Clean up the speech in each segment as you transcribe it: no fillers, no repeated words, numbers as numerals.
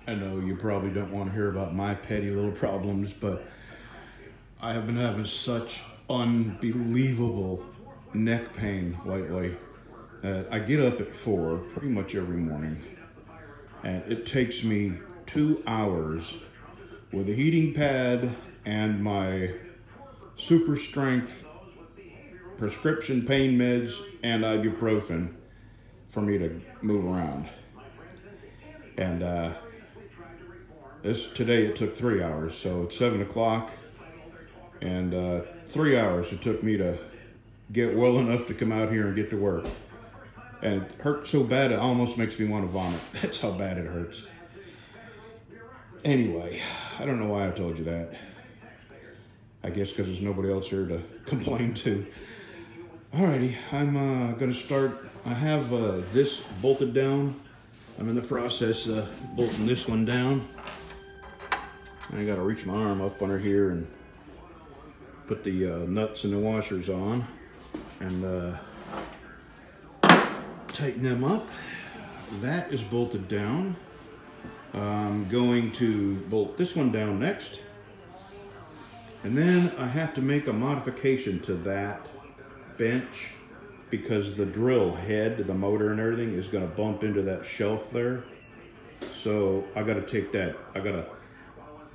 I know you probably don't want to hear about my petty little problems, but I have been having such unbelievable neck pain lately that I get up at 4 pretty much every morning, and it takes me 2 hours with a heating pad and my super strength prescription pain meds and ibuprofen for me to move around. And today it took 3 hours, so it's 7 o'clock, and 3 hours it took me to get well enough to come out here and get to work. And it hurt so bad it almost makes me want to vomit. That's how bad it hurts. Anyway, I don't know why I told you that. I guess because there's nobody else here to complain to. Alrighty, I'm gonna start. I have this bolted down. I'm in the process of bolting this one down. I gotta reach my arm up under here and put the nuts and the washers on and tighten them up. That is bolted down. I'm going to bolt this one down next. And then I have to make a modification to that bench because the drill head, the motor and everything is gonna bump into that shelf there. So I gotta take that, I gotta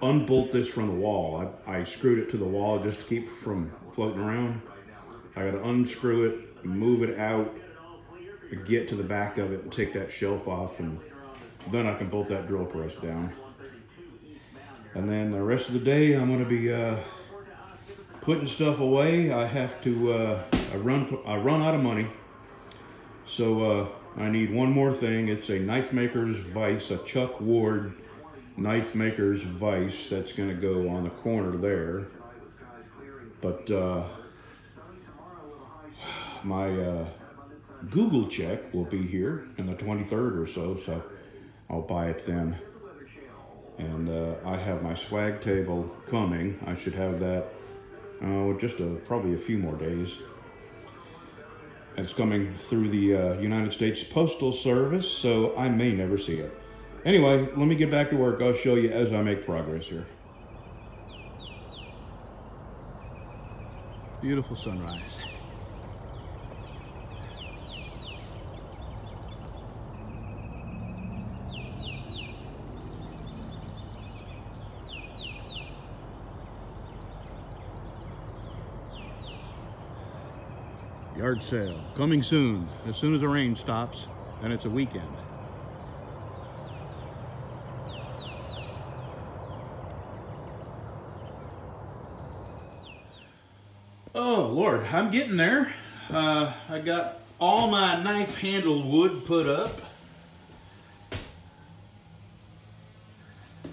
unbolt this from the wall. I screwed it to the wall just to keep it from floating around. I gotta unscrew it, move it out, get to the back of it and take that shelf off, and then I can bolt that drill press down. And then the rest of the day I'm gonna be putting stuff away. I have to, I run out of money. So I need one more thing. It's a knife maker's vise, a Chuck Ward knife maker's vise that's gonna go on the corner there. But my Google check will be here on the 23rd or so, so I'll buy it then. And I have my swag table coming. I should have that just probably a few more days. It's coming through the United States Postal Service, so I may never see it. Anyway, let me get back to work. I'll show you as I make progress here. Beautiful sunrise. Yard sale, coming soon as the rain stops, and it's a weekend. Oh Lord, I'm getting there. I got all my knife handle wood put up.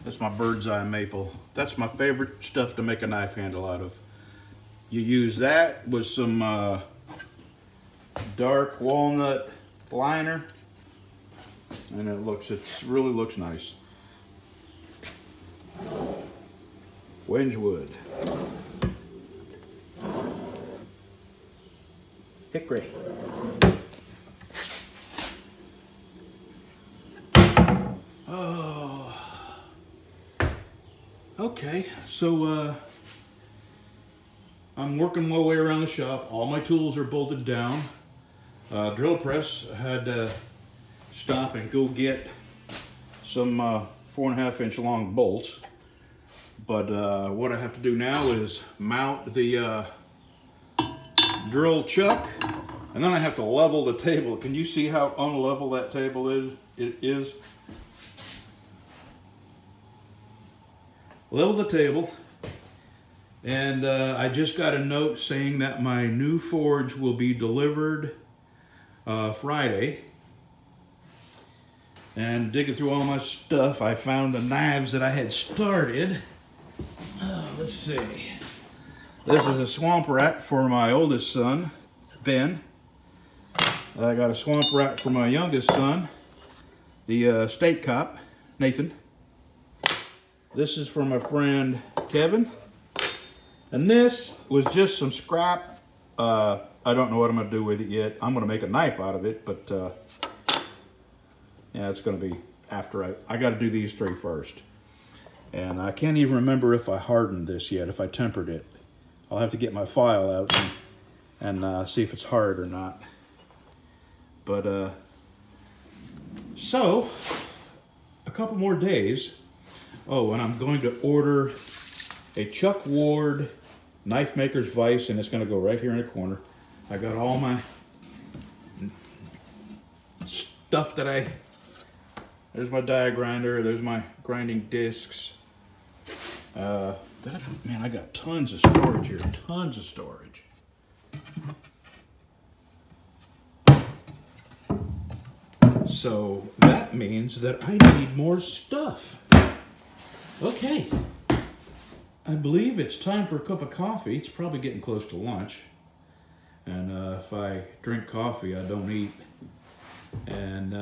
That's my bird's eye maple. That's my favorite stuff to make a knife handle out of. You use that with some dark walnut liner, and it really looks nice. Wedgewood, hickory. Oh, okay. So I'm working my way around the shop. All my tools are bolted down. Drill press, I had to stop and go get some 4.5 inch long bolts. But what I have to do now is mount the drill chuck, and then I have to level the table. Can you see how unlevel that table is? Level the table, and I just got a note saying that my new forge will be delivered Friday. And digging through all my stuff, I found the knives that I had started. Let's see. This is a swamp rat for my oldest son, Ben. I got a swamp rat for my youngest son, the state cop, Nathan. This is for my friend Kevin. And this was just some scrap. I don't know what I'm gonna do with it yet. I'm gonna make a knife out of it, but yeah, it's gonna be after I got to do these 3 first. And I can't even remember if I hardened this yet, if I tempered it. I'll have to get my file out and see if it's hard or not. But, so, a couple more days. Oh, and I'm going to order a Chuck Ward knife maker's vise, and it's going to go right here in the corner. I got all my stuff that there's my die grinder, there's my grinding discs. Man, I got tons of storage here, tons of storage. So that means that I need more stuff. Okay, I believe it's time for a cup of coffee. It's probably getting close to lunch. And if I drink coffee, I don't eat. And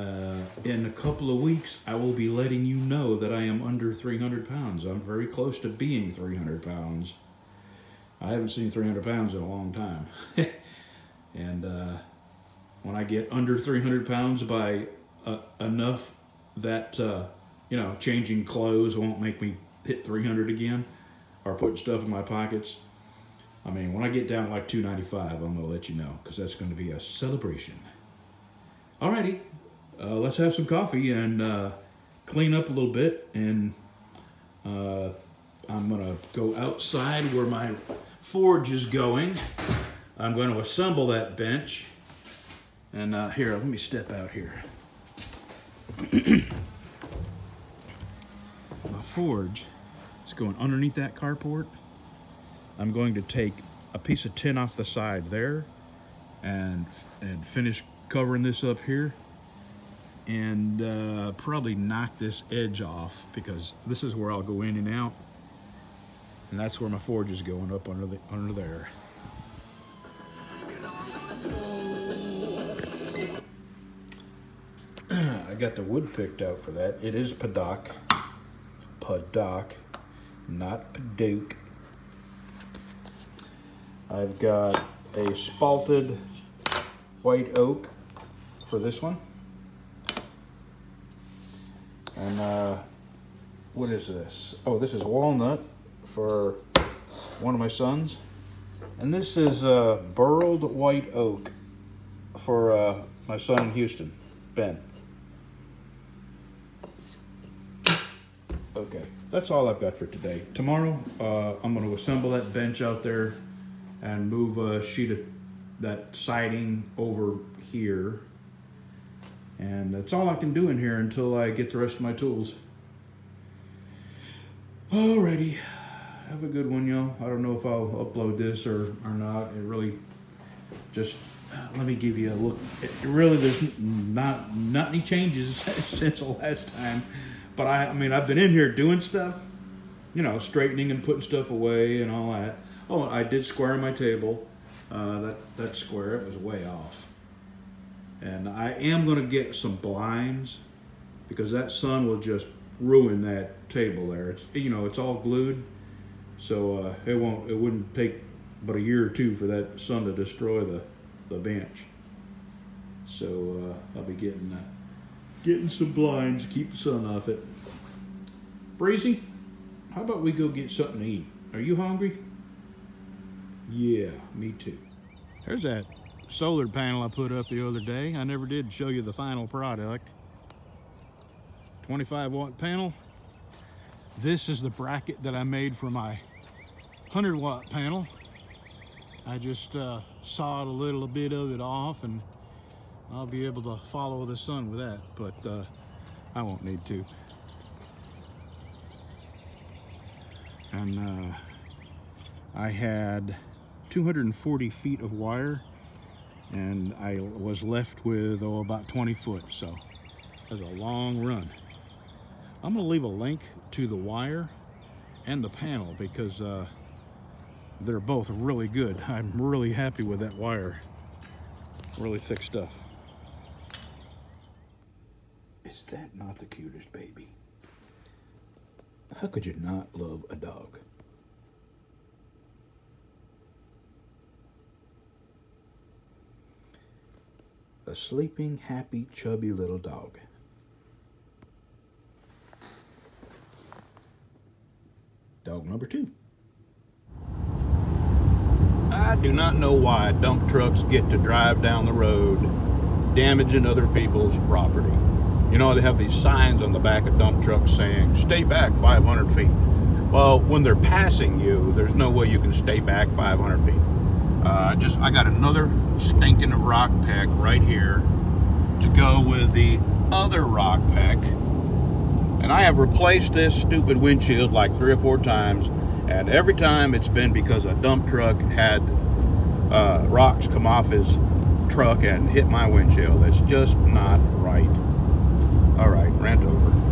in a couple of weeks, I will be letting you know that I am under 300 pounds. I'm very close to being 300 pounds. I haven't seen 300 pounds in a long time. And when I get under 300 pounds by enough that, you know, changing clothes won't make me hit 300 again, or putting stuff in my pockets. I mean, when I get down to like 295, I'm going to let you know, because that's going to be a celebration. Alrighty, let's have some coffee and clean up a little bit, and I'm going to go outside where my forge is going. I'm going to assemble that bench, and here, let me step out here. My forge is going underneath that carport. I'm going to take a piece of tin off the side there and finish covering this up here, and probably knock this edge off, because this is where I'll go in and out, and that's where my forge is going, up under there. I got the wood picked out for that. It is paddock, not paddock. I've got a spalted white oak for this one. And what is this? Oh, this is walnut for one of my sons. And this is burled white oak for my son in Houston, Ben. Okay, that's all I've got for today. Tomorrow, I'm going to assemble that bench out there and move a sheet of that siding over here. And that's all I can do in here until I get the rest of my tools. Alrighty, have a good one, y'all. I don't know if I'll upload this or not. It really just, let me give you a look. It really, there's not any changes since the last time. But I mean, I've been in here doing stuff, you know, straightening and putting stuff away and all that. Oh, I did square my table. That square, it was way off. And I am going to get some blinds, because that sun will just ruin that table there. It's, you know, it's all glued, so it wouldn't take but a year or two for that sun to destroy the bench. So I'll be getting some blinds to keep the sun off it. Breezy, how about we go get something to eat? Are you hungry? Yeah, me too. There's that solar panel I put up the other day. I never did show you the final product. 25-watt panel. This is the bracket that I made for my 100-watt panel. I just sawed a little bit of it off, and I'll be able to follow the sun with that, but I won't need to. And I had 240 feet of wire, and I was left with, about 20 foot, so that's a long run. I'm going to leave a link to the wire and the panel, because they're both really good. I'm really happy with that wire. Really thick stuff. Is that not the cutest baby? How could you not love a dog? A sleeping, happy, chubby little dog. dog number 2. I do not know why dump trucks get to drive down the road damaging other people's property. You know, they have these signs on the back of dump trucks saying, stay back 500 feet. Well, when they're passing you, there's no way you can stay back 500 feet. I got another stinking rock peck right here to go with the other rock peck. And I have replaced this stupid windshield like 3 or 4 times. And every time it's been because a dump truck had rocks come off his truck and hit my windshield. It's just not right. All right, rant over.